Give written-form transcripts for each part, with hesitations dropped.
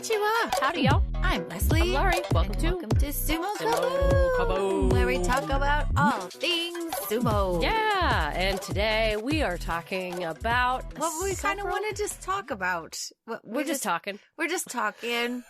Konnichiwa. Howdy, y'all. I'm Leslie. I'm Laurie. Welcome to Sumo Kaboom, where we talk about all things sumo. Yeah, and today we are talking about What we kind of want to just talk about. We're just talking. We're just talking.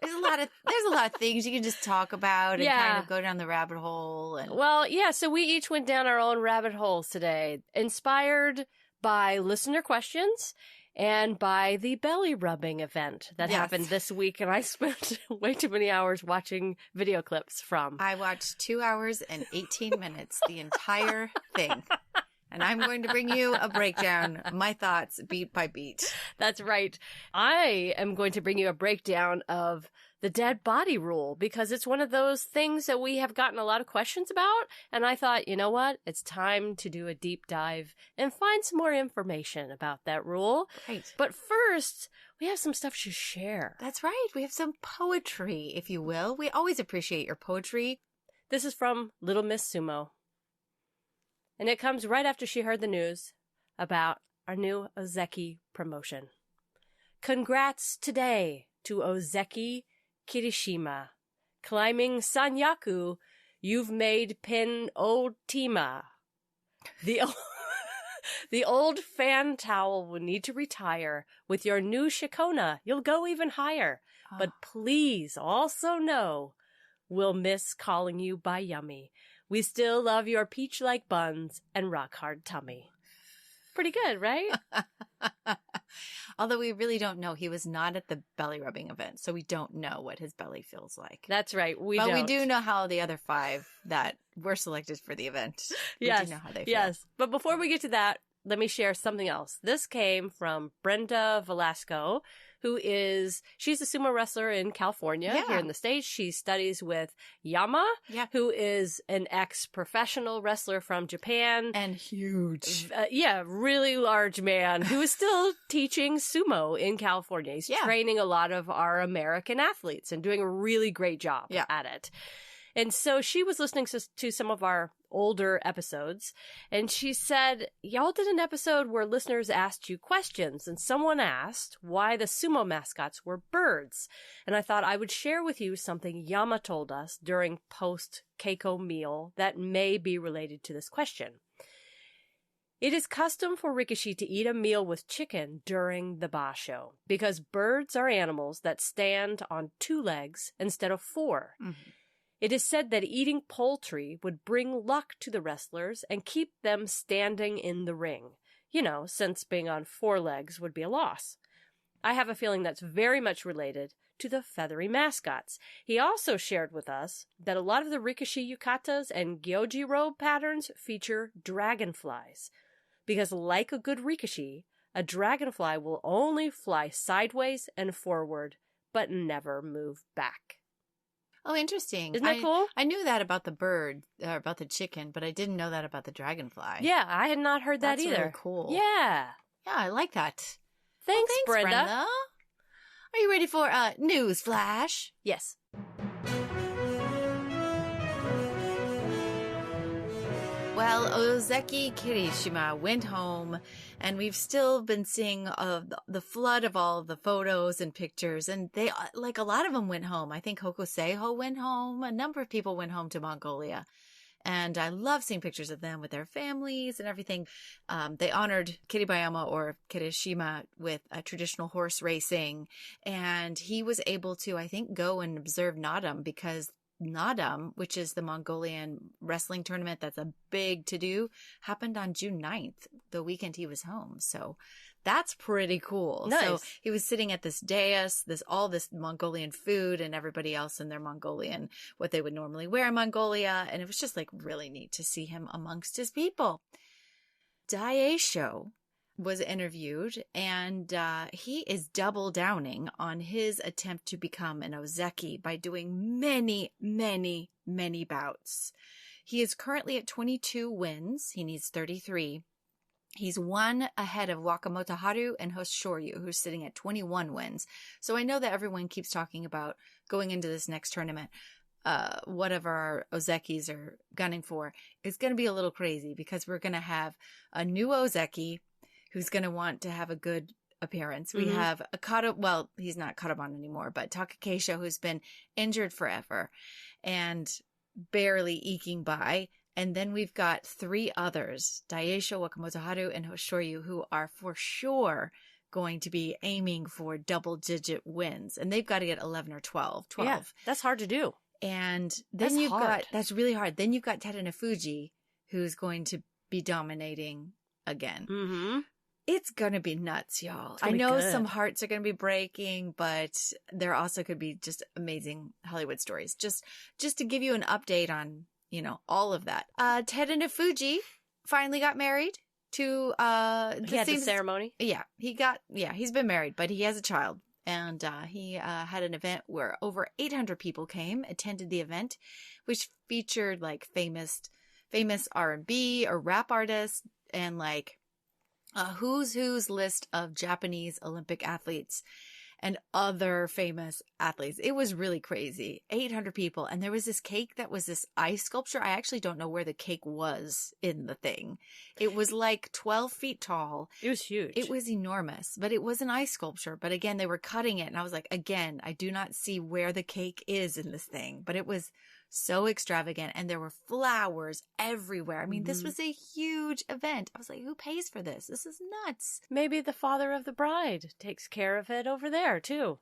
There's a lot of things you can just talk about and kind of go down the rabbit hole. And Well, yeah, so we each went down our own rabbit holes today, inspired by listener questions and by the belly rubbing event that happened this week. And I spent way too many hours watching video clips from. I watched 2 hours and 18 minutes, the entire thing. And I'm going to bring you a breakdown, my thoughts beat by beat. That's right. I am going to bring you a breakdown of the dead body rule because it's one of those things that we have gotten a lot of questions about. And I thought, you know what? It's time to do a deep dive and find some more information about that rule. Right. But first, we have some stuff to share. That's right. We have some poetry, if you will. We always appreciate your poetry. This is from Little Miss Sumo. And it comes right after she heard the news about our new Ozeki promotion. Congrats today to Ozeki Kirishima. Climbing Sanyaku, you've made Pin Otima. The old fan towel will need to retire. With your new Shikona, you'll go even higher. Oh. But please also know, we'll miss calling you by Yummy. We still love your peach-like buns and rock-hard tummy. Pretty good, right? Although we really don't know. He was not at the belly rubbing event, so we don't know what his belly feels like. That's right. But we do know how the other 5 that were selected for the event. We do know how they feel. Yes. But before we get to that, let me share something else. This came from Brenda Velasco, she's a sumo wrestler in California, here in the States. She studies with Yama, who is an ex-professional wrestler from Japan. And huge. Really large man who is still teaching sumo in California. He's training a lot of our American athletes and doing a really great job at it. And so she was listening to some of our older episodes, and she said, y'all did an episode where listeners asked you questions, and someone asked why the sumo mascots were birds. And I thought I would share with you something Yama told us during post-Keiko meal that may be related to this question. It is custom for Rikishi to eat a meal with chicken during the basho because birds are animals that stand on 2 legs instead of 4. Mm-hmm. It is said that eating poultry would bring luck to the wrestlers and keep them standing in the ring. You know, since being on 4 legs would be a loss. I have a feeling that's very much related to the feathery mascots. He also shared with us that a lot of the Rikishi yukatas and gyoji robe patterns feature dragonflies. Because like a good Rikishi, a dragonfly will only fly sideways and forward, but never move back. Oh, interesting. Isn't that cool? I knew that about the bird, about the chicken, but I didn't know that about the dragonfly. Yeah, I had not heard that either. That's really cool. Yeah. Yeah, I like that. Thanks, Brenda. Are you ready for a news flash? Yes. Well, Ozeki Kirishima went home, and we've still been seeing the flood of all the photos and pictures, and they, like a lot of them went home. I think Hokuseiho went home. A number of people went home to Mongolia. And I love seeing pictures of them with their families and everything. They honored Kiribayama or Kirishima with a traditional horse racing, and he was able to, I think, go and observe Nadam because Nadam, which is the Mongolian wrestling tournament that's a big to-do, happened on June 9th, the weekend he was home. So that's pretty cool. Nice. So he was sitting at this dais, all this Mongolian food and everybody else in their Mongolian, what they would normally wear in Mongolia. And it was just like really neat to see him amongst his people. Daisho was interviewed, and he is double downing on his attempt to become an Ozeki by doing many, many, many bouts. He is currently at 22 wins. He needs 33. He's 1 ahead of Wakamoto Haru and Hoshoryu, who's sitting at 21 wins. So I know that everyone keeps talking about going into this next tournament. Whatever our Ozekis are gunning for, it's going to be a little crazy because we're going to have a new Ozeki who's going to want to have a good appearance. We have he's not Karamon anymore, but Takakeisho, who's been injured forever and barely eking by. And then we've got 3 others, Daisho, Wakamotoharu, and Hoshoryu, who are for sure going to be aiming for double-digit wins. And they've got to get 11 or 12. Yeah, that's hard to do. And then that's really hard. Then you've got Terunofuji, who's going to be dominating again. Mm-hmm. It's going to be nuts, y'all. I know some hearts are going to be breaking, but there also could be just amazing Hollywood stories. Just to give you an update on, all of that. Terunofuji finally got married to he had the ceremony. Yeah, he's been married, but he has a child. And he had an event where over 800 people attended the event, which featured like famous R&B or rap artists and like who's list of Japanese Olympic athletes and other famous athletes. It was really crazy. 800 people. And there was this cake that was this ice sculpture. I actually don't know where the cake was in the thing. It was like 12 feet tall. It was huge. It was enormous, but it was an ice sculpture. But again, they were cutting it. And I was like, again, I do not see where the cake is in this thing. But it was so extravagant. And there were flowers everywhere. I mean, this was a huge event. I was like, who pays for this? This is nuts. Maybe the father of the bride takes care of it over there, too.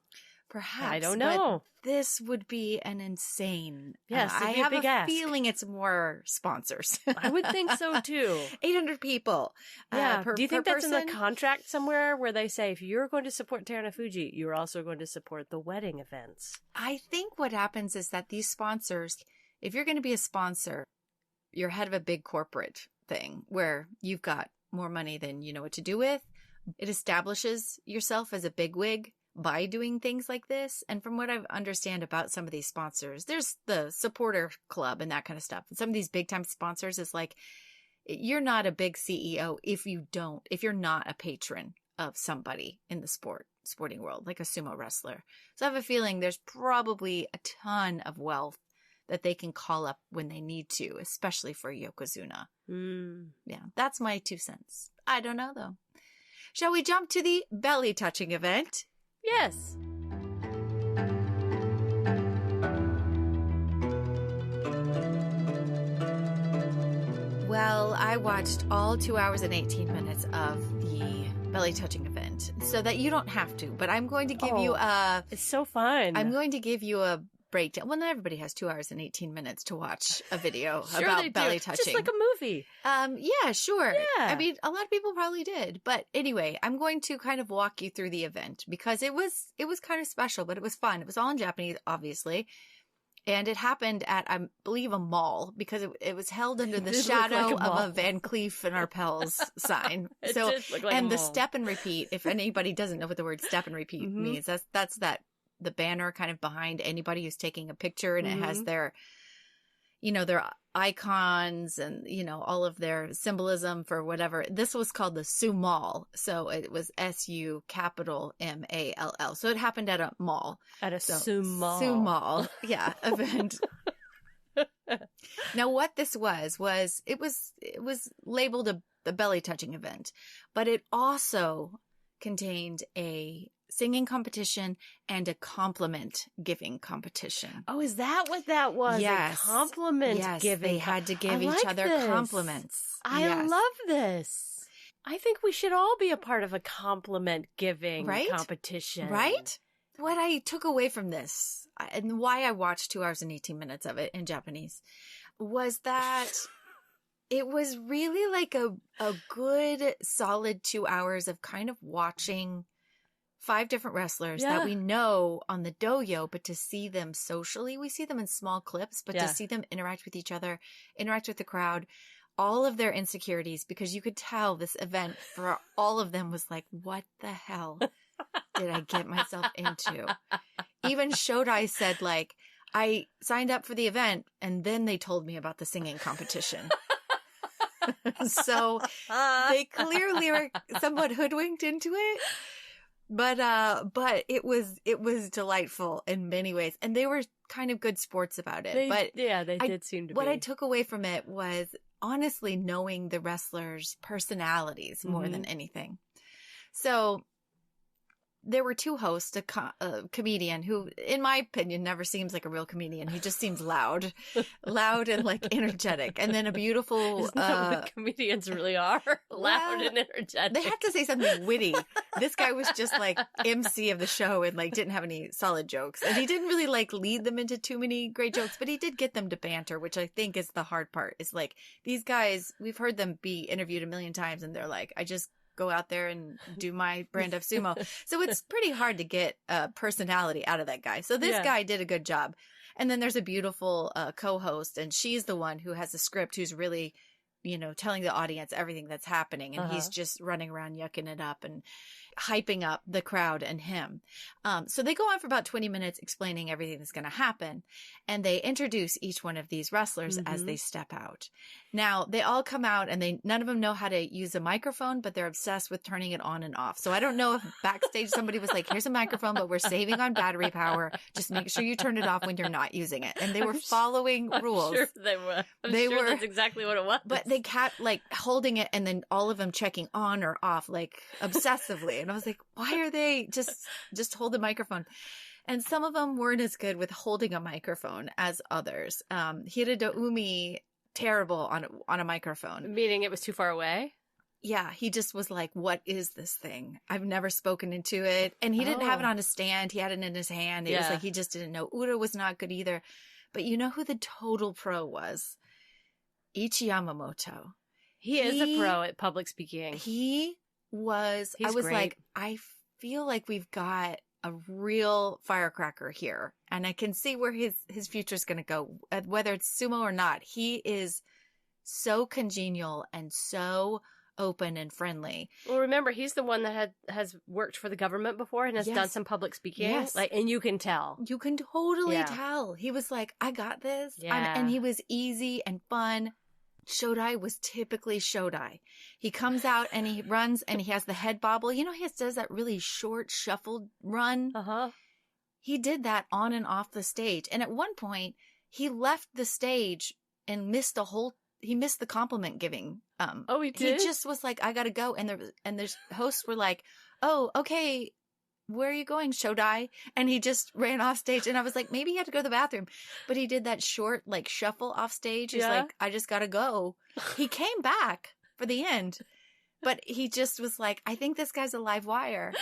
Perhaps. I don't know. But this would be an insane. Yes, I have a feeling it's more sponsors. I would think so too. 800 people. Yeah. Do you think that's in the contract somewhere where they say if you're going to support Terunofuji, you're also going to support the wedding events? I think what happens is that these sponsors, if you're going to be a sponsor, you're head of a big corporate thing where you've got more money than you know what to do with. It establishes yourself as a bigwig by doing things like this. And from what I understand about some of these sponsors, there's the supporter club and that kind of stuff. And some of these big time sponsors is like, you're not a big CEO if you're not a patron of somebody in the sporting world, like a sumo wrestler. So I have a feeling there's probably a ton of wealth that they can call up when they need to, especially for Yokozuna. Yeah, that's my 2 cents. I don't know though. Shall we jump to the belly touching event? Yes. Well, I watched all 2 hours and 18 minutes of the belly touching event so that you don't have to, but I'm going to give you it's so fun. I'm going to give you a breakdown. Well, not everybody has 2 hours and 18 minutes to watch a video about belly touching. Just like a movie. Yeah, sure. Yeah. I mean, a lot of people probably did. But anyway, I'm going to kind of walk you through the event because it was kind of special, but it was fun. It was all in Japanese, obviously. And it happened at, I believe, a mall because it was held under the shadow of a Van Cleef and Arpels sign. So, and the step and repeat, if anybody doesn't know what the word step and repeat means, that's the banner kind of behind anybody who's taking a picture, and it has their icons and, all of their symbolism for whatever. This was called the Sumal. So it was SU capital MALL. So it happened at a mall. At a Sumal. Sumal. Yeah. Event. Now what this was it was labeled the belly touching event, but it also contained a singing competition and a compliment giving competition. Oh, is that what that was? Yes. A compliment giving. They had to give each other compliments. I love this. I think we should all be a part of a compliment giving competition. Right? What I took away from this and why I watched 2 hours and 18 minutes of it in Japanese was that it was really like a good solid 2 hours of kind of watching 5 different wrestlers that we know on the dojo, but to see them socially, we see them in small clips, but to see them interact with each other, interact with the crowd, all of their insecurities, because you could tell this event for all of them was like, what the hell did I get myself into? Even Shodai said, like, I signed up for the event and then they told me about the singing competition. So they clearly were somewhat hoodwinked into it. But it was delightful in many ways, and they were kind of good sports about it. They did seem to be. What I took away from it was honestly knowing the wrestlers' personalities more than anything. So there were two hosts, a comedian who, in my opinion, never seems like a real comedian. He just seems loud and like energetic. And then a beautiful... Isn't that what comedians really are? Loud and energetic. They have to say something witty. This guy was just like MC of the show and like didn't have any solid jokes. And he didn't really like lead them into too many great jokes, but he did get them to banter, which I think is the hard part. Is like, these guys, we've heard them be interviewed a million times and they're like, I just go out there and do my brand of sumo. So it's pretty hard to get personality out of that guy. So this guy did a good job. And then there's a beautiful co-host, and she's the one who has the script, who's really, you know, telling the audience everything that's happening. And he's just running around yucking it up and hyping up the crowd and him. So they go on for about 20 minutes explaining everything that's going to happen. And they introduce each one of these wrestlers as they step out. Now, they all come out and none of them know how to use a microphone, but they're obsessed with turning it on and off. So I don't know if backstage somebody was like, here's a microphone, but we're saving on battery power. Just make sure you turn it off when you're not using it. And they were following rules. I'm sure they were. I'm sure that's exactly what it was. But they kept like holding it and then all of them checking on or off, like obsessively. And I was like, why are they just hold the microphone? And some of them weren't as good with holding a microphone as others. Hirada Umi, terrible on a microphone. Meaning it was too far away? Yeah, he just was like, what is this thing? I've never spoken into it. And he didn't have it on a stand. He had it in his hand. It was like he just didn't know. Ura was not good either. But you know who the total pro was? Ichi Yamamoto. He is a pro at public speaking. He's I was great. Like, I feel like we've got a real firecracker here. And I can see where his future is going to go, whether it's sumo or not. He is so congenial and so open and friendly. Well, remember, he's the one that has worked for the government before and has done some public speaking. Yes. Like, and you can tell. You can totally tell. He was like, I got this. Yeah. And he was easy and fun. Shodai was typically Shodai. He comes out and he runs and he has the head bobble. You know, he does that really short shuffled run. He did that on and off the stage. And at one point, he left the stage and missed the compliment giving. He did? He just was like, I gotta go. And the hosts were like, oh, okay, where are you going, Shodai? And he just ran off stage. And I was like, maybe he had to go to the bathroom. But he did that short, like, shuffle off stage. He's like, I just gotta go. He came back for the end. But he just was like, I think this guy's a live wire.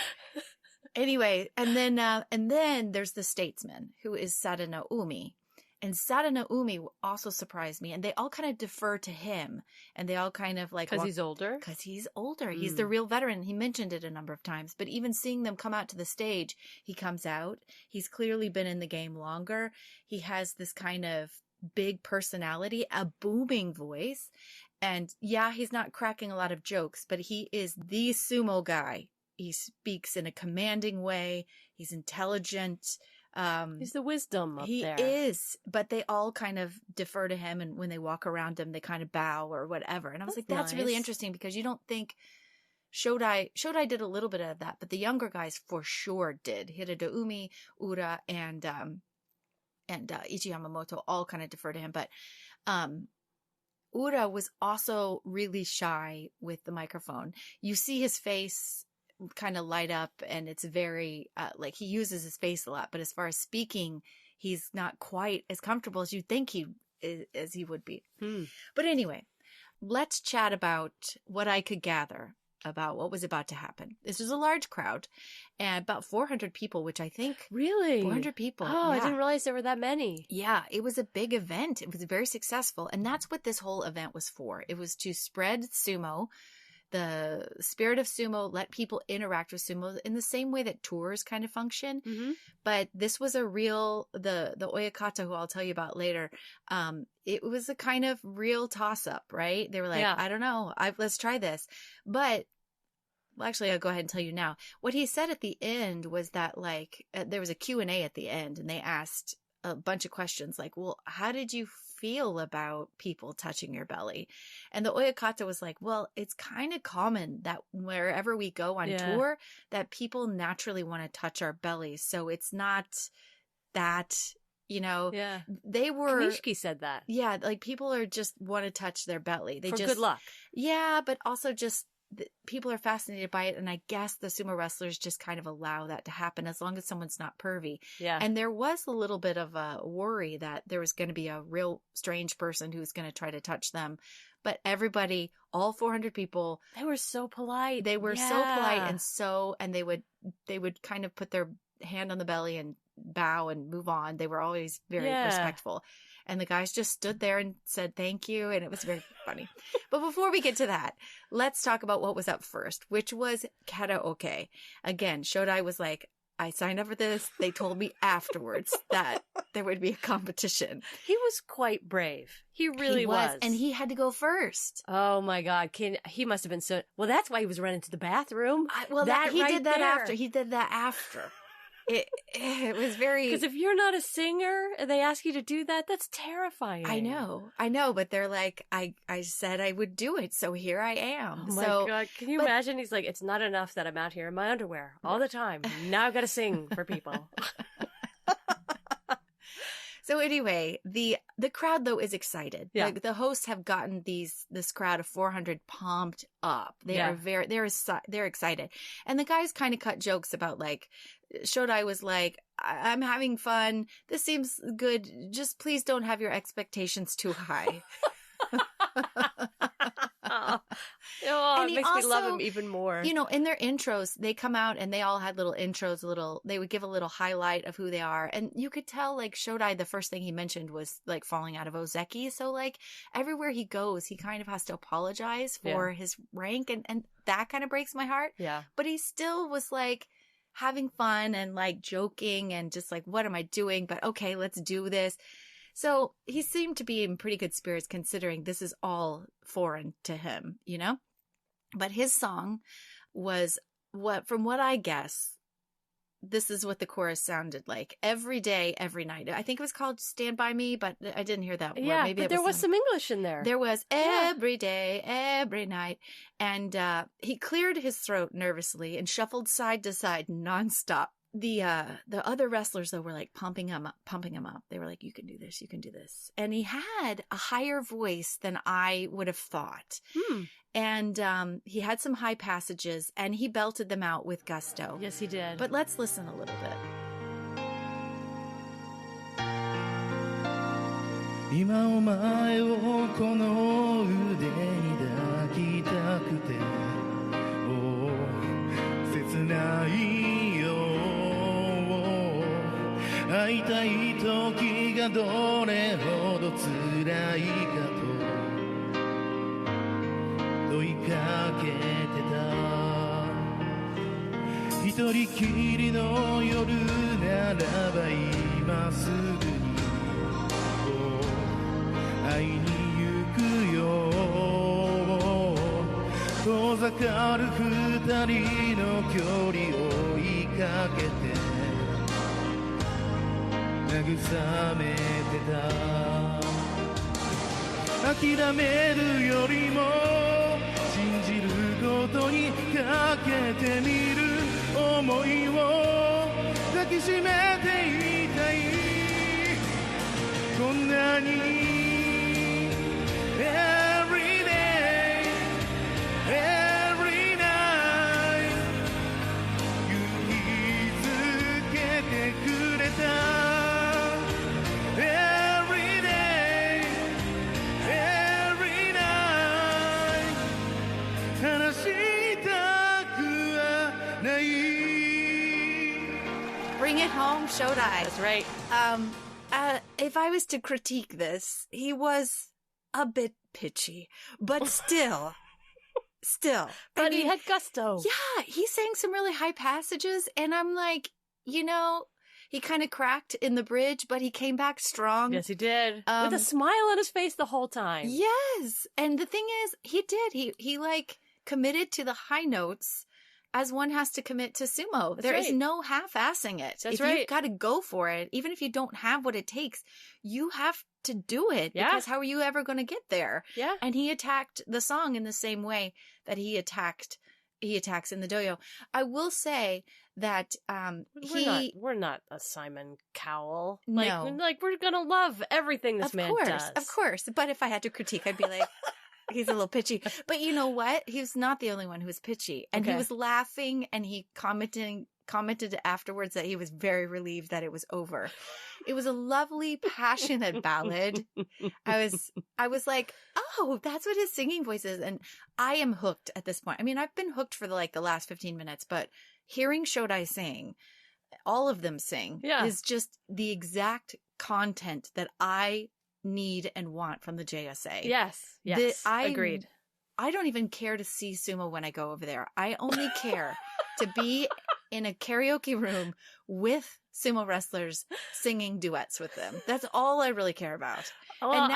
Anyway, and then there's the statesman, who is Sadano Umi. And Sadano Umi also surprised me. And they all kind of defer to him. And they all kind of like... Because he's older? Because he's older. He's the real veteran. He mentioned it a number of times. But even seeing them come out to the stage, he comes out. He's clearly been in the game longer. He has this kind of big personality, a booming voice. And yeah, he's not cracking a lot of jokes, but he is the sumo guy. He speaks in a commanding way. He's intelligent. He's the wisdom up there. He is, but they all kind of defer to him, and when they walk around him, they kind of bow or whatever. And I was like, that's nice. really interesting, because you don't think Shodai did a little bit of that, but the younger guys for sure did. Hirada Umi, Ura, and Ichi Yamamoto all kind of defer to him, but Ura was also really shy with the microphone. You see his face kind of light up, and it's very like he uses his face a lot, but as far as speaking, he's not quite as comfortable as you think he would be. But anyway, let's chat about what I could gather about what was about to happen. This was a large crowd, and about 400 people, which I think... Really? 400 people. Oh, yeah. I didn't realize there were that many. Yeah, it was a big event. It was very successful, and that's what this whole event was for. It was to spread sumo, the spirit of sumo, let people interact with sumo in the same way that tours kind of function. But this was a real, the oyakata, who I'll tell you about later, it was a kind of real toss-up, right? They were like, I don't know, let's try this. But, well, actually, I'll go ahead and tell you now. What he said at the end was that, like, there was a Q&A at the end, and they asked a bunch of questions like, well, how did you feel about people touching your belly? And the oyakata was like, well, it's kind of common that wherever we go on tour, that people naturally want to touch our bellies. So it's not that, you know, they were... Kanishiki said that. Yeah, like people are just want to touch their belly. They For just... good luck. Yeah, but also just people are fascinated by it. And I guess the sumo wrestlers just kind of allow that to happen as long as someone's not pervy. Yeah. And there was a little bit of a worry that there was going to be a real strange person who was going to try to touch them. But everybody, all 400 people, they were so polite. They were so polite and they would kind of put their hand on the belly and bow and move on. They were always very respectful. And the guys just stood there and said thank you. And it was very funny. But before we get to that, let's talk about what was up first, which was karaoke. Again, Shodai was like, I signed up for this. They told me afterwards that there would be a competition. He was quite brave. He really was. And he had to go first. Oh my God. He must have been so, well, that's why he was running to the bathroom. He did that after. He did that after. It was very... Because if you're not a singer and they ask you to do that, that's terrifying. I know. But they're like, I said I would do it, so here I am. Oh my God. Can you imagine? He's like, it's not enough that I'm out here in my underwear all the time. Now I've got to sing for people. So anyway, the crowd though is excited. Yeah. Like the hosts have gotten this crowd of 400 pumped up. They're excited. And the guys kind of cut jokes about like, Shodai was like, I'm having fun. This seems good. Just please don't have your expectations too high. It makes me love him even more. You know, in their intros, they come out and they all had little intros, they would give a little highlight of who they are. And you could tell, like, Shodai, the first thing he mentioned was, like, falling out of Ozeki. So, like, everywhere he goes, he kind of has to apologize for his rank. And that kind of breaks my heart. Yeah. But he still was, like, having fun and, like, joking and just, like, what am I doing? But, okay, let's do this. So he seemed to be in pretty good spirits considering this is all foreign to him, you know? But his song was from what I guess, this is what the chorus sounded like. Every day, every night. I think it was called Stand By Me, but I didn't hear that word. Yeah, maybe but there was some English in there. There was every day, every night. And he cleared his throat nervously and shuffled side to side nonstop. The other wrestlers though were like pumping him up. They were like, you can do this, you can do this. And he had a higher voice than I would have thought. And he had some high passages and he belted them out with gusto. Yes, he did. But let's listen a little bit. 今お前をこの腕に抱きたくて切ないよ会いたい時がどれほど辛いかと問いかけてた一人きりの夜ならば今すぐに会いに行くよ遠ざかる二人の距離を追いかけて慰めてた諦めるよりも信じることにかけてみる想いを抱きしめていたいこんなに Every day Every night 勇気づけてくれたEvery day, every night 話したくはない Bring it home, Shodai. That's right. If I was to critique this, he was a bit pitchy, but still. But he had gusto. Yeah, he sang some really high passages, and I'm like, you know, he kind of cracked in the bridge, but he came back strong. Yes, he did. With a smile on his face the whole time. Yes. And the thing is, he did. He like committed to the high notes as one has to commit to sumo. There is no half-assing it. That's if right. You've got to go for it, even if you don't have what it takes, you have to do it. Yeah. Because how are you ever going to get there? Yeah. And he attacked the song in the same way that he attacks in the dojo. I will say that we're not a Simon Cowell. No. Like we're gonna love everything this man does. Of course. But if I had to critique, I'd be like, He's a little pitchy. But you know what? He's not the only one who was pitchy. And he was laughing and he commented afterwards that he was very relieved that it was over. It was a lovely, passionate ballad. I was like, oh, that's what his singing voice is. And I am hooked at this point. I mean, I've been hooked for the last 15 minutes, but hearing Shodai sing, all of them sing, is just the exact content that I need and want from the JSA. Yes. Agreed. I don't even care to see sumo when I go over there. I only care to be in a karaoke room with sumo wrestlers singing duets with them. That's all I really care about. Well, and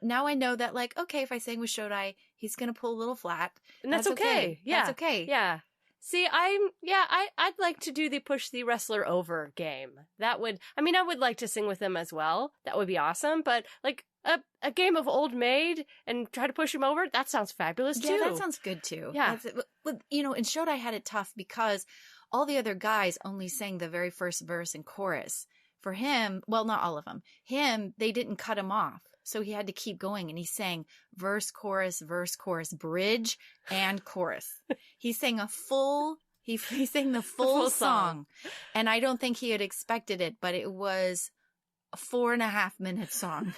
now I know that okay, if I sang with Shodai, he's going to pull a little flat. And that's okay. Yeah. That's okay. Yeah. See, I'd like to do the push the wrestler over game. I would like to sing with them as well. That would be awesome. But a game of Old Maid and try to push him over, that sounds fabulous too. Yeah, that sounds good too. Yeah. And Shodai had it tough because all the other guys only sang the very first verse and chorus. For him, well, not all of them. They didn't cut him off. So he had to keep going, and he sang verse, chorus, bridge, and chorus. He sang he sang the full song. And I don't think he had expected it, but it was a 4.5 minute song.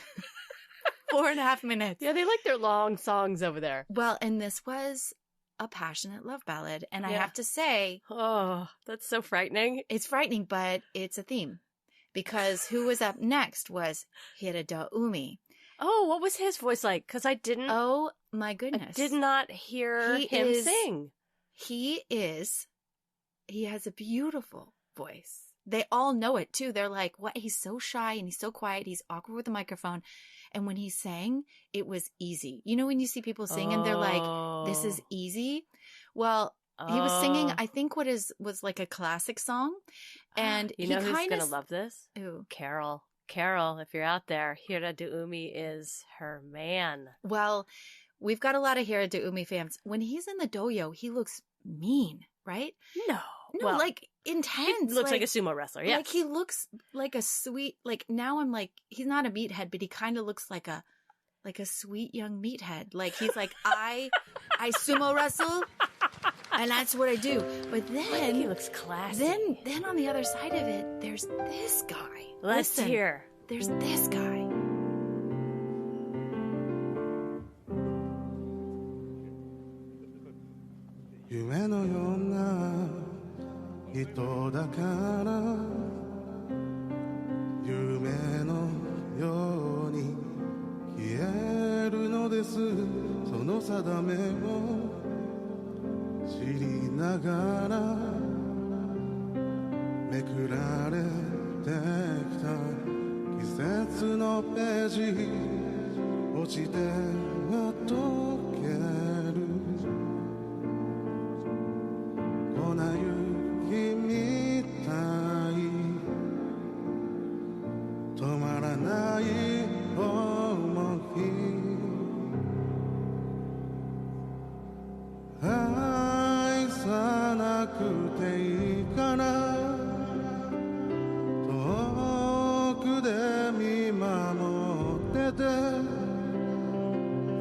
4.5 minutes. Yeah, they like their long songs over there. Well, and this was a passionate love ballad. And I have to say... Oh, that's so frightening. It's frightening, but it's a theme. Because who was up next was Hirada Umi. Oh, what was his voice like? Because I didn't... Oh, my goodness. I did not hear him sing. He has a beautiful voice. They all know it, too. They're like, what? He's so shy and he's so quiet. He's awkward with the microphone. And when he sang, it was easy. You know when you see people sing and they're like, this is easy? Well, he was singing, I think, was like a classic song. And you know who's going to love this? Ooh. Carol, if you're out there, Hirada Umi is her man. Well, we've got a lot of Hirada Umi fans. When he's in the dojo, he looks mean, right? No, well, intense. He looks like a sumo wrestler, yeah. He looks like a sweet, now I'm like, he's not a meathead, but he kind of looks like a sweet young meathead. He's like, I sumo wrestle, and that's what I do. But then he looks classy. Then on the other side of it, there's this guy. Let's hear. There's this guy. 夢のような人だから夢のように消えるのですその定めを知りながらめくられてきた季節のページ落ちては溶ける粉雪みたい止まらない想い愛さなくていいから遠くで見守ってて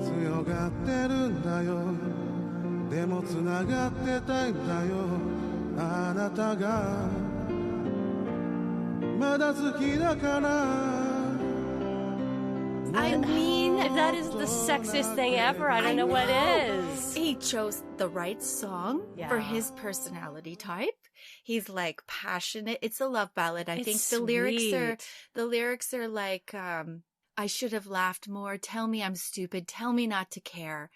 強がってるんだよでもつながってたいんだよあなたがまだ好きだから I mean, if that is the sexiest thing ever, I don't know what is. He chose the right song for his personality type. He's passionate. It's a love ballad. I think the lyrics are like, I should have laughed more. Tell me I'm stupid. Tell me not to care.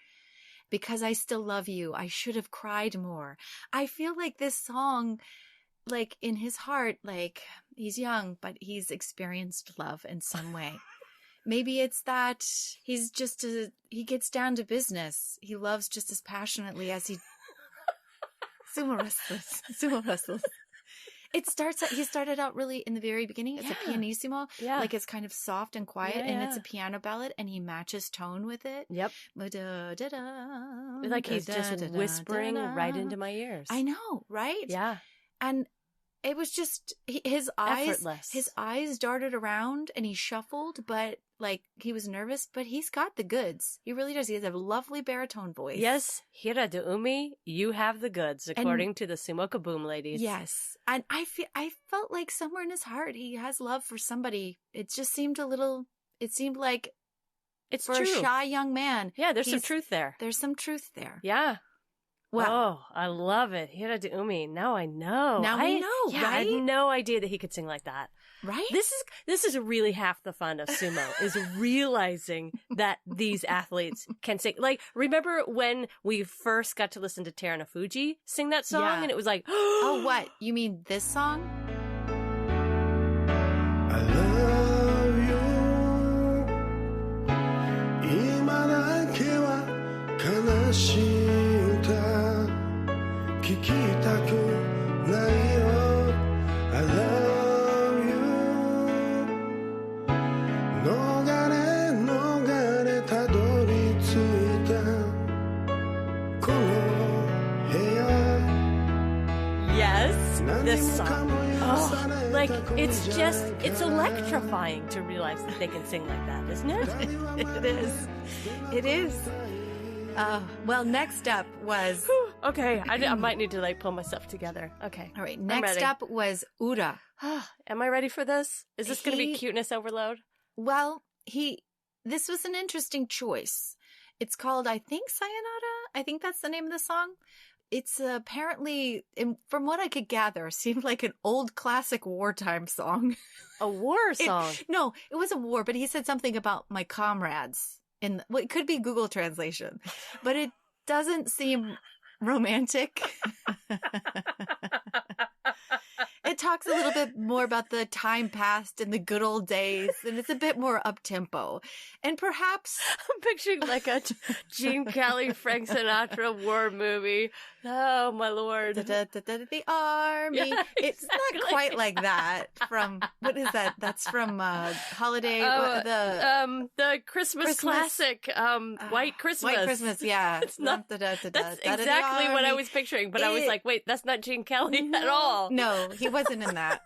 Because I still love you. I should have cried more. I feel like this song, in his heart, he's young, but he's experienced love in some way. Maybe it's that he gets down to business. He loves just as passionately as he sumo wrestlers. He started out really in the very beginning as a pianissimo. Yeah. It's kind of soft and quiet and it's a piano ballad and he matches tone with it. Yep. He's just whispering right into my ears. I know, right? Yeah. And it was just his eyes. Effortless. His eyes darted around and he shuffled, but like he was nervous, but he's got the goods. He really does. He has a lovely baritone voice. Yes, Hira de Umi, you have the goods, according to the Sumo Kaboom ladies. Yes. And I felt like somewhere in his heart he has love for somebody. It just seemed like it's for true. a shy young man. Yeah, there's some truth there. There's some truth there. Yeah. Wow. Oh, I love it. Hira de Umi. Now I know. Now we know, right? right? I had no idea that he could sing like that. Right? This is really half the fun of sumo, is realizing that these athletes can sing. Like, remember when we first got to listen to Terunofuji sing that song, and it was like, oh, what? You mean this song? I love you 今だけは悲しい歌聞きたくないよ I love you 逃れたどり着いたこの部屋 Yes, this song. Oh, like, it's electrifying to realize that they can sing like that, isn't it? It is. It is. Well, next up was... Okay, I might need to, like, pull myself together. Okay. All right, next up was Ura. Am I ready for this? Is this going to be cuteness overload? Well, this was an interesting choice. It's called, I think, Sayonara. I think that's the name of the song. It's apparently, from what I could gather, seemed like an old classic wartime song. A war song? No, it was a war, but he said something about my comrades. It could be Google translation, but it doesn't seem romantic. It talks a little bit more about the time past and the good old days, and it's a bit more up-tempo. And perhaps... I'm picturing like a Gene Kelly, Frank Sinatra war movie. Oh, my Lord. The army. Yeah, it's exactly. Not quite like that from... What is that? That's from Holiday... the Christmas classic, White Christmas. White Christmas, yeah. It's not, that's exactly what I was picturing, but I was like, wait, that's not Gene Kelly at all. No, he wasn't in that.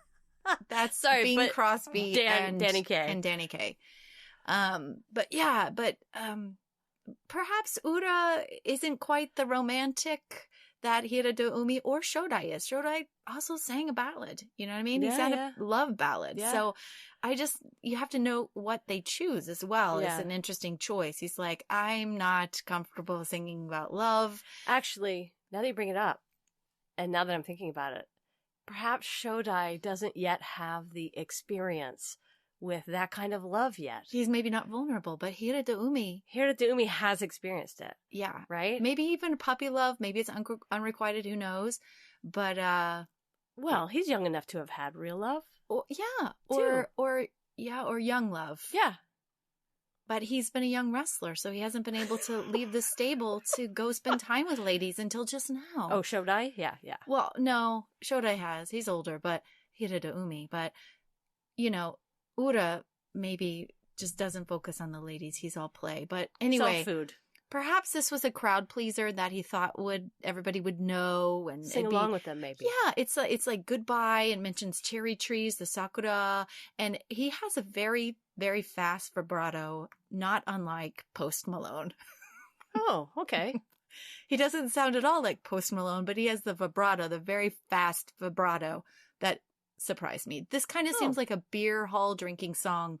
That's Bing Crosby and Danny Kaye. And Danny Kaye. But perhaps Ura isn't quite the romantic that Hira de Umi or Shodai is. Shodai also sang a ballad. You know what I mean? He sang a love ballad. Yeah. So you have to know what they choose as well. Yeah. It's an interesting choice. He's like, I'm not comfortable singing about love. Actually, now that you bring it up, and now that I'm thinking about it, perhaps Shodai doesn't yet have the experience with that kind of love yet. He's maybe not vulnerable, but Hira de Umi has experienced it. Yeah. Right? Maybe even puppy love. Maybe it's unrequited. Who knows? But, well, he's young enough to have had real love. Or young love. Yeah. But he's been a young wrestler, so he hasn't been able to leave the stable to go spend time with ladies until just now. Oh, Shodai? Yeah. Well, no, Shodai has. He's older, but Hira de Umi. But, Ura maybe just doesn't focus on the ladies. He's all play. But anyway, it's all food. Perhaps this was a crowd pleaser that he thought everybody would know and sing along with them. Maybe. Yeah, it's like goodbye and mentions cherry trees, the sakura, and he has a very, very fast vibrato, not unlike Post Malone. Oh, okay. He doesn't sound at all like Post Malone, but he has the vibrato, the very fast vibrato that surprised me. This kind of seems like a beer hall drinking song.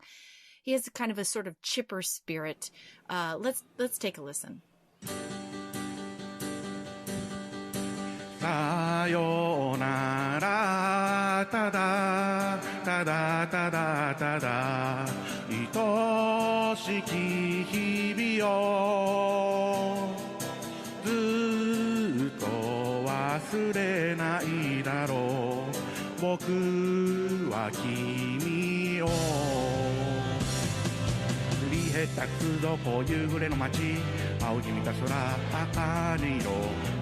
He has kind of a sort of chipper spirit. Let's take a listen. さようならただただただただ愛しき日々をずっと忘れないだろう僕は君を下手くそこう夕暮れの街青じみた空赤に色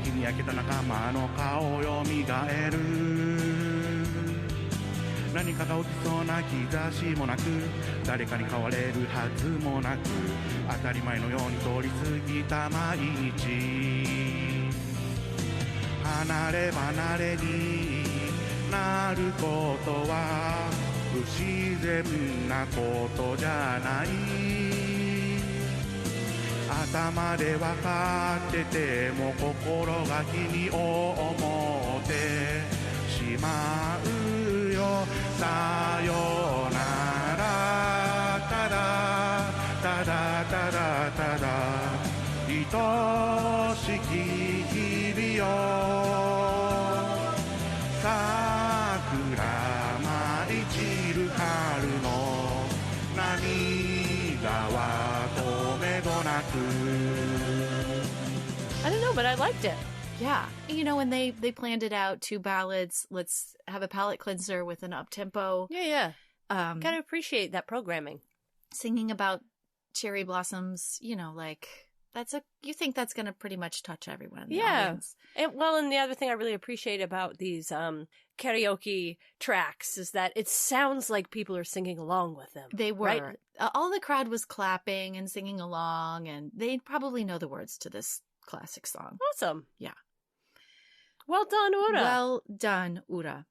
日に焼けた仲間の顔よみがえる何かが起きそうな兆しもなく誰かに変われるはずもなく当たり前のように通り過ぎた毎日離れ離れになることは不自然なことじゃない頭で分かってても心が気に思ってしまうよさよならただただただただ愛しき日々よ桜舞い散る春の涙は止めどなく I don't know, but I liked it. Yeah. You know, when they planned it out, 2 ballads, let's have a palate cleanser with an up-tempo. Yeah. Gotta appreciate that programming. Singing about cherry blossoms, you know, like, you think that's going to pretty much touch everyone in the audience. And the other thing I really appreciate about these karaoke tracks is that it sounds like people are singing along with them. They were. Right? All the crowd was clapping and singing along, and they probably know the words to this classic song. Awesome. Yeah. Well done, Ura. Well done, Ura.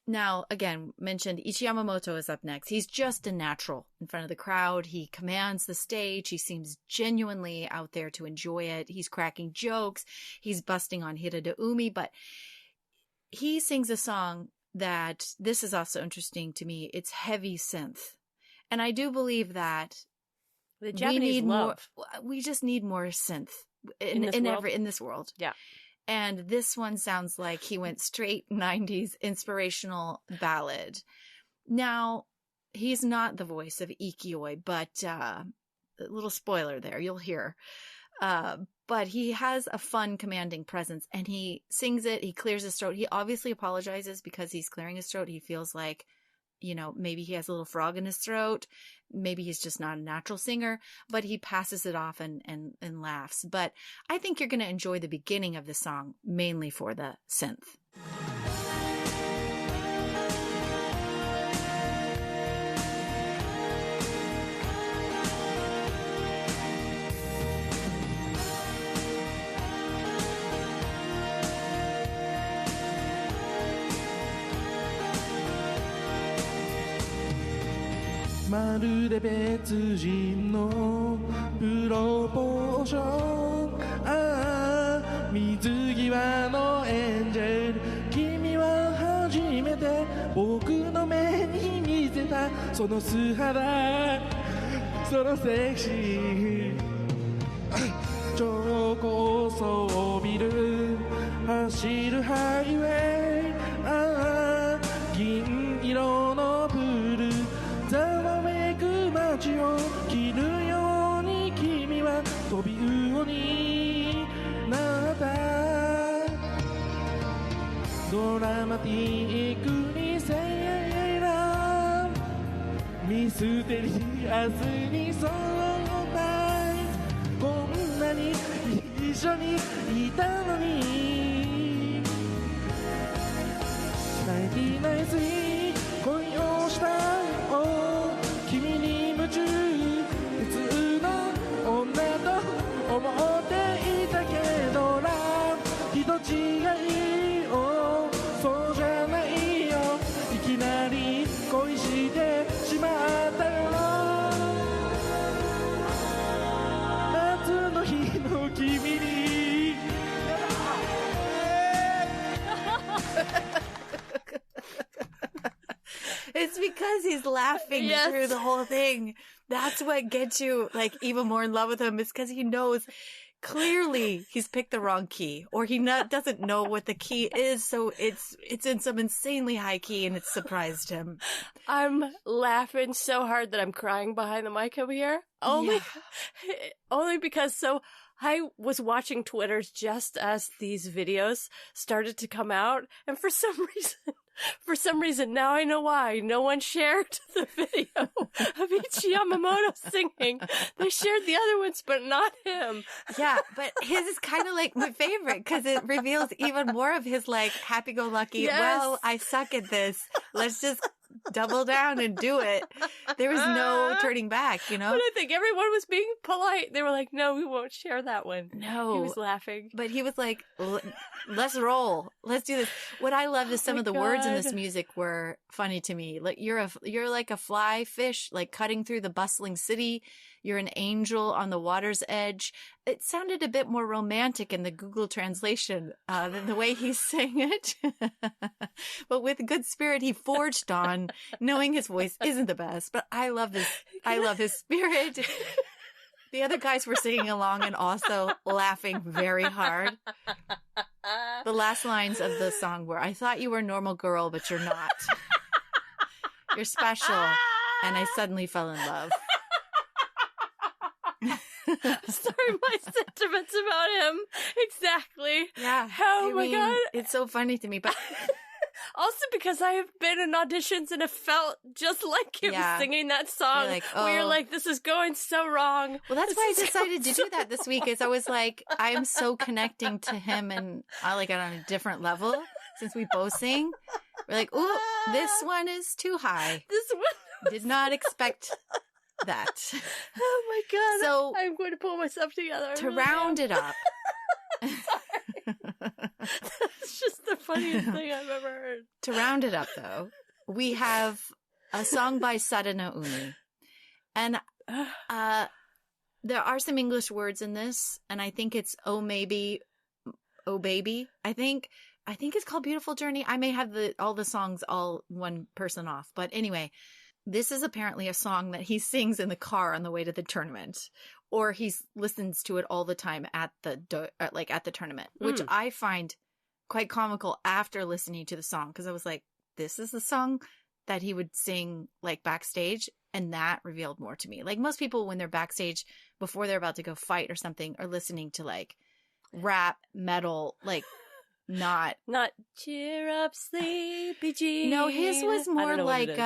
Now, again, mentioned Ichi Yamamoto is up next. He's just a natural in front of the crowd. He commands the stage. He seems genuinely out there to enjoy it. He's cracking jokes. He's busting on Hira de Umi, but he sings a song that, this is also interesting to me, it's heavy synth. And I do believe that the Japanese we just need more synth in this world. Yeah. And this one sounds like he went straight 90s inspirational ballad. Now, he's not the voice of Ikioi, but a little spoiler there, you'll hear. But he has a fun, commanding presence, and he sings it, he clears his throat. He obviously apologizes because he's clearing his throat. He feels like, you know, maybe he has a little frog in his throat. Maybe he's just not a natural singer, but he passes it off and laughs. But I think you're going to enjoy the beginning of the song, mainly for the synth. まるで別人のプロポーションああ水際のエンジェル君は初めて僕の目に見せたその素肌そのセクシー超高層ビル走るハイウェイああ銀色のプールざわめく街を切るように君は飛び魚になったドラマティックにセイラミステリアスにそうだこんなに一緒にいたのにナインティナインスに恋をした君に夢中普通の女と思っていたけどな人違いそうじゃないよいきなり恋してしまったよ夏の日の君にIt's because he's laughing through the whole thing. That's what gets you like even more in love with him. It's because he knows clearly he's picked the wrong key, or he doesn't know what the key is. So it's in some insanely high key, and it's surprised him. I'm laughing so hard that I'm crying behind the mic over here. Only because I was watching Twitter just as these videos started to come out, and for some reason, now I know why, no one shared the video of Ichi Yamamoto singing. They shared the other ones, but not him. Yeah, but his is kind of like my favorite because it reveals even more of his like happy-go-lucky, well, I suck at this. Let's just double down and do it. There was no turning back, you know? But I think everyone was being polite. They were like, no, we won't share that one. No. He was laughing. But he was like, let's roll. Let's do this. What I love is some of the words in this music were funny to me. Like you're like a fly fish, like cutting through the bustling city. You're an angel on the water's edge. It sounded a bit more romantic in the Google translation than the way he sang it. But with good spirit, he forged on, knowing his voice isn't the best. But I love his spirit. The other guys were singing along and also laughing very hard. The last lines of the song were, I thought you were a normal girl, but you're not. You're special. And I suddenly fell in love. Sorry, my sentiments about him. Exactly. Yeah. Oh my God. It's so funny to me, but also because I have been in auditions and have felt just like him singing that song. Where you're like, this is going so wrong. Well, that's why I decided to do that this week. Is I was like, I'm so connecting to him, and I like it on a different level since we both sing. We're like, ooh, this one is too high. This one did not expect that. Oh my God. So I'm going to pull myself together. To round it up. That's just the funniest thing I've ever heard. To round it up, though, we have a song by Sadano Umi. And there are some English words in this, and I think it's oh maybe, oh baby. I think it's called Beautiful Journey. I may have all the songs all one person off. But anyway, this is apparently a song that he sings in the car on the way to the tournament, or he listens to it all the time at the tournament, which I find quite comical after listening to the song, because I was like, this is the song that he would sing like backstage, and that revealed more to me. Like most people when they're backstage before they're about to go fight or something are listening to like rap, metal, like not cheer up, sleepy Jean. No, his was more like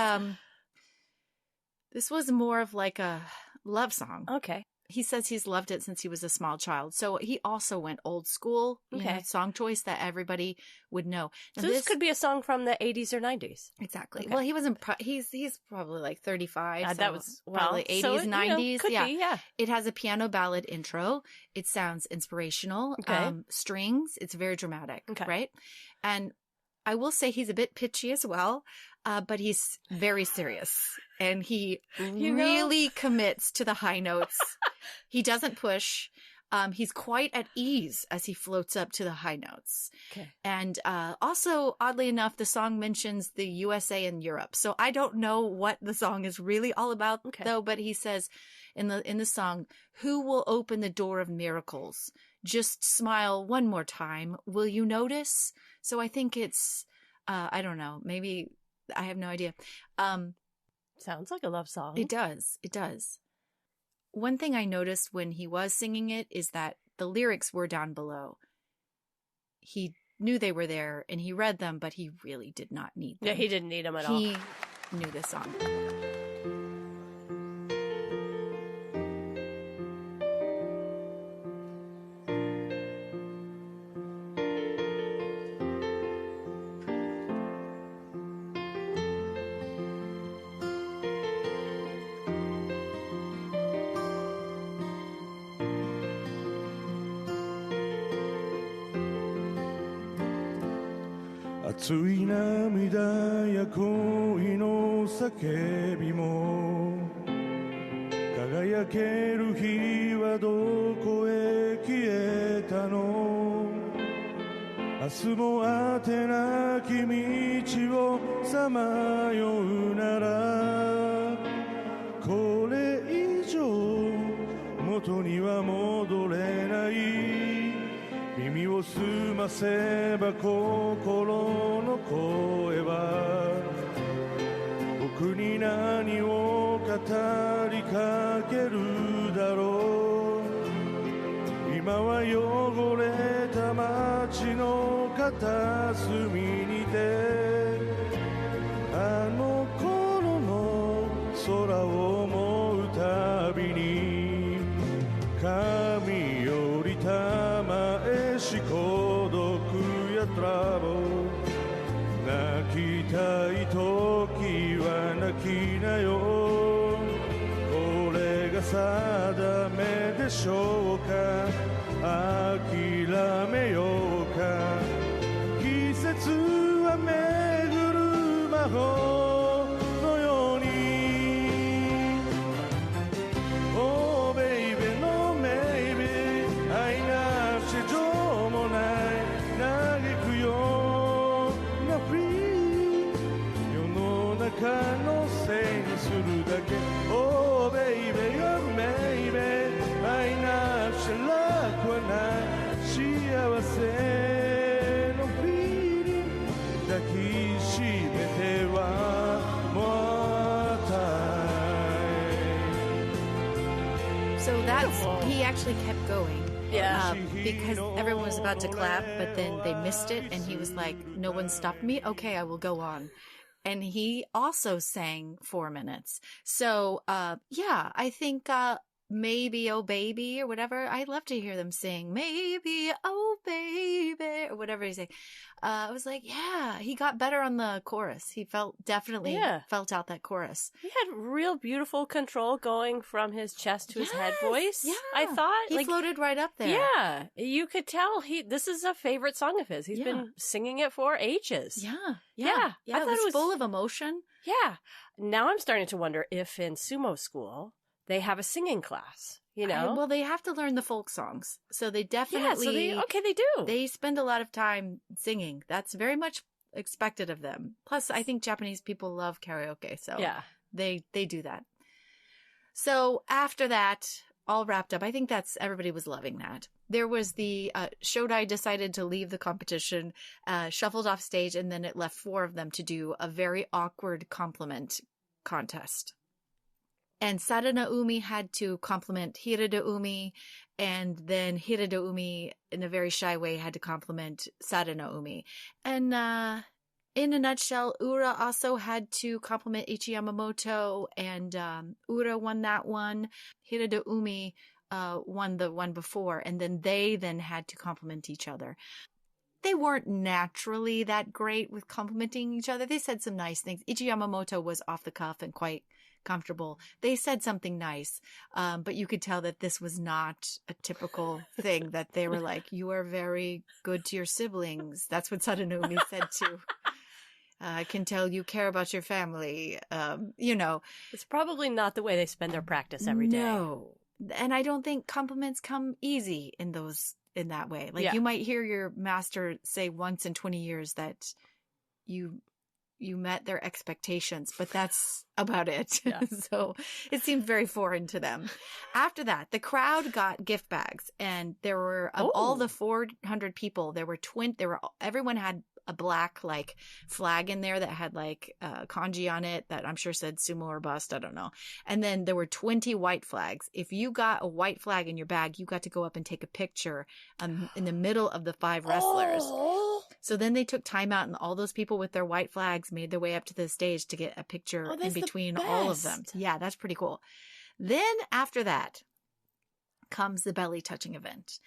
this was more of like a love song. Okay. He says he's loved it since he was a small child. So he also went old school, song choice that everybody would know. Now so this could be a song from the 80s or 90s. Exactly. Okay. Well, he wasn't, he's probably like 35. So that was probably 80s, so 90s. Could be, yeah. It has a piano ballad intro. It sounds inspirational. Okay. Strings. It's very dramatic. Okay. Right. And I will say he's a bit pitchy as well, but he's very serious. And he really commits to the high notes. He doesn't push. He's quite at ease as he floats up to the high notes. Okay. And also, oddly enough, the song mentions the USA and Europe. So I don't know what the song is really all about, though. But he says in the song, "Who will open the door of miracles? Just smile one more time. Will you notice?" So I think it's, I don't know, maybe, I have no idea. Sounds like a love song. It does. It does. One thing I noticed when he was singing it is that the lyrics were down below. He knew they were there and he read them, but he really did not need them. Yeah, he didn't need them at all. He knew this song. 熱い涙や恋の叫びも輝ける日はどこへ消えたの明日も果てなき道をさまようならこれ以上元には戻れない耳を澄ませば心の声は僕に何を語りかけるだろう今は汚れた街の片隅にてあの頃の空を思うたびに神よりたまえし孤独やトラブル泣きたい時は泣きなよこれが定めでしょうか諦めようか季節は巡る魔法のように Oh baby no maybe 愛なくて情もない嘆くような free 世の中のせいにするだけ Oh baby oh maybe 愛なくて楽はない幸せの feeling 抱きしめてはもらい So that's, he actually kept going. Yeah. Because everyone was about to clap, but then they missed it, and he was like, no one stopped me? Okay, I will go on. And he also sang 4 minutes. So, yeah, I think maybe Oh Baby or whatever. I'd love to hear them sing Maybe Oh Baby or whatever he's saying. I was like, yeah, he got better on the chorus. He definitely felt out that chorus. He had real beautiful control going from his chest to his head voice. Yeah. I thought he floated right up there. Yeah. You could tell this is a favorite song of his. He's been singing it for ages. Yeah. I thought it was full of emotion. Yeah. Now I'm starting to wonder if in sumo school they have a singing class. You know? Well, they have to learn the folk songs. So they definitely... Yeah, so they do. They spend a lot of time singing. That's very much expected of them. Plus, I think Japanese people love karaoke. So they do that. So after that, all wrapped up, I think everybody was loving that. There was the Shodai decided to leave the competition, shuffled off stage, and then it left 4 of them to do a very awkward compliment contest. And Sarada Umi had to compliment Hirada Umi, and then Hirada Umi, in a very shy way, had to compliment Sarada Umi. And in a nutshell, Ura also had to compliment Ichi Yamamoto, and Ura won that one. Hirada Umi won the one before, and then they had to compliment each other. They weren't naturally that great with complimenting each other. They said some nice things. Ichi Yamamoto was off the cuff and quite comfortable. They said something nice, but you could tell that this was not a typical thing, that they were like, you are very good to your siblings. That's what Sadanumi said too. I can tell you care about your family. It's probably not the way they spend their practice every day. No. And I don't think compliments come easy in that way. Like you might hear your master say once in 20 years that you met their expectations, but that's about it. Yeah. So it seemed very foreign to them. After that, the crowd got gift bags, and there were, of all the 400 people, everyone had a black flag in there that had kanji on it that I'm sure said sumo or bust. I don't know. And then there were 20 white flags. If you got a white flag in your bag, you got to go up and take a picture in the middle of the 5 wrestlers. So then they took time out, and all those people with their white flags made their way up to the stage to get a picture in between all of them. Yeah, that's pretty cool. Then after that comes the belly touching event.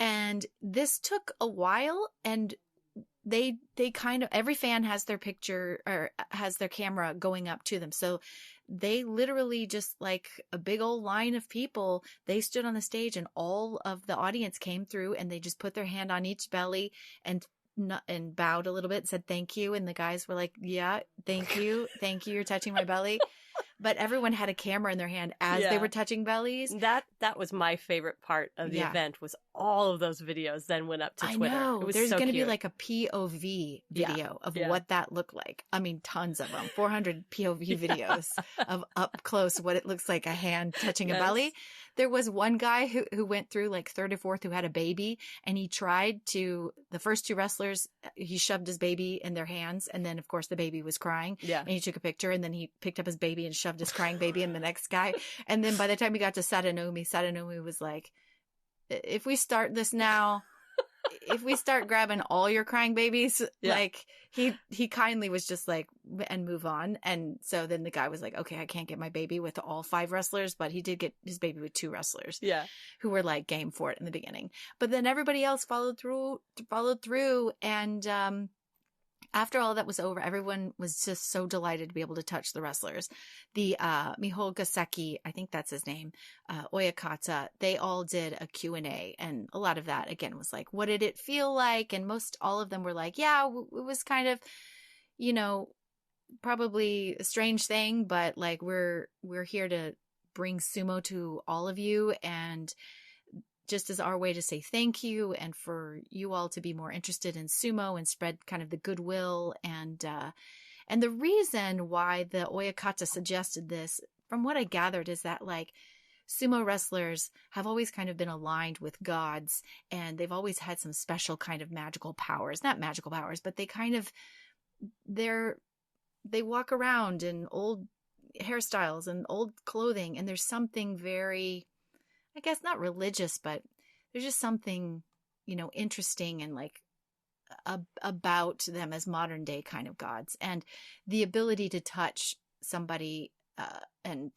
And this took a while, and they kind of, every fan has their picture or has their camera going up to them. So they literally just like a big old line of people, they stood on the stage, and all of the audience came through, and they just put their hand on each belly and bowed a little bit, said thank you. And the guys were like, yeah, thank you. You're touching my belly. But everyone had a camera in their hand as they were touching bellies. That was my favorite part of the event, was all of those videos then went up to Twitter. I know. It was There's going to be cute. like a POV video of what that looked like. I mean, tons of them. 400 POV videos of up close what it looks like a hand touching a belly. There was one guy who went through like third or fourth who had a baby, and he tried to, the first 2 wrestlers, he shoved his baby in their hands, and then of course the baby was crying. Yeah. And he took a picture, and then he picked up his baby and shoved his crying baby in the next guy. And then by the time he got to Sadanumi was like, if we start this now, if we start grabbing all your crying babies, like he kindly was just like, and move on. And so then the guy was like, okay, I can't get my baby with all 5 wrestlers, but he did get his baby with 2 wrestlers. Yeah. Who were like game for it in the beginning. But then everybody else followed through. And, after all that was over, everyone was just so delighted to be able to touch the wrestlers. The Miho Gaseki, I think that's his name, Oyakata, they all did a Q&A. And a lot of that, again, was like, what did it feel like? And all of them were like, yeah, it was kind of, probably a strange thing, but like we're here to bring sumo to all of you, and just as our way to say thank you and for you all to be more interested in sumo and spread kind of the goodwill. And the reason why the Oyakata suggested this, from what I gathered, is that like sumo wrestlers have always kind of been aligned with gods, and they've always had some special kind of magical powers, not magical powers, but they kind of, they walk around in old hairstyles and old clothing. And there's something very, I guess not religious, but there's just something, interesting and like about them as modern day kind of gods, and the ability to touch somebody and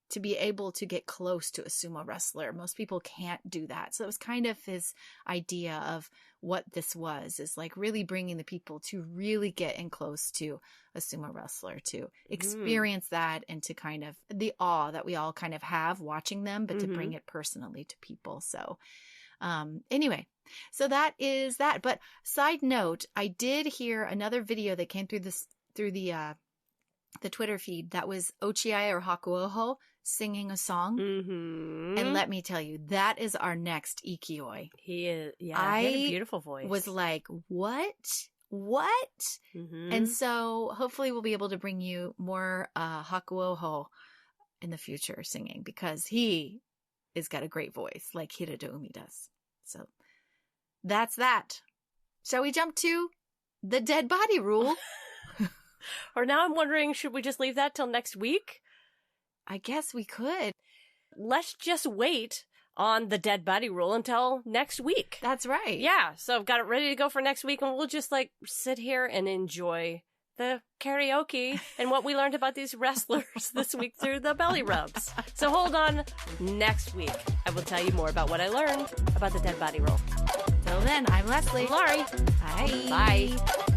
to be able to get close to a sumo wrestler. Most people can't do that. So it was kind of his idea of what this was, is like really bringing the people to really get in close to a sumo wrestler, to experience that, and to kind of the awe that we all kind of have watching them, but to bring it personally to people. So anyway, so that is that. But side note, I did hear another video that came through the Twitter feed that was Ochiai or Hakuoho singing a song. And let me tell you, that is our next Ikioi. He is, he had a beautiful voice. Was like, what? And so hopefully we'll be able to bring you more Hakuoho in the future singing, because he has got a great voice like Hiradoumi does. So that's that. Shall we jump to the dead body rule? Or now I'm wondering, should we just leave that till next week? I guess we could. Let's just wait on the dead body rule until next week. That's right. Yeah, so I've got it ready to go for next week, and we'll just like sit here and enjoy the karaoke and what we learned about these wrestlers this week through the belly rubs. So hold on, next week I will tell you more about what I learned about the dead body rule. Till then, I'm Leslie. I'm Laurie. Bye. Bye.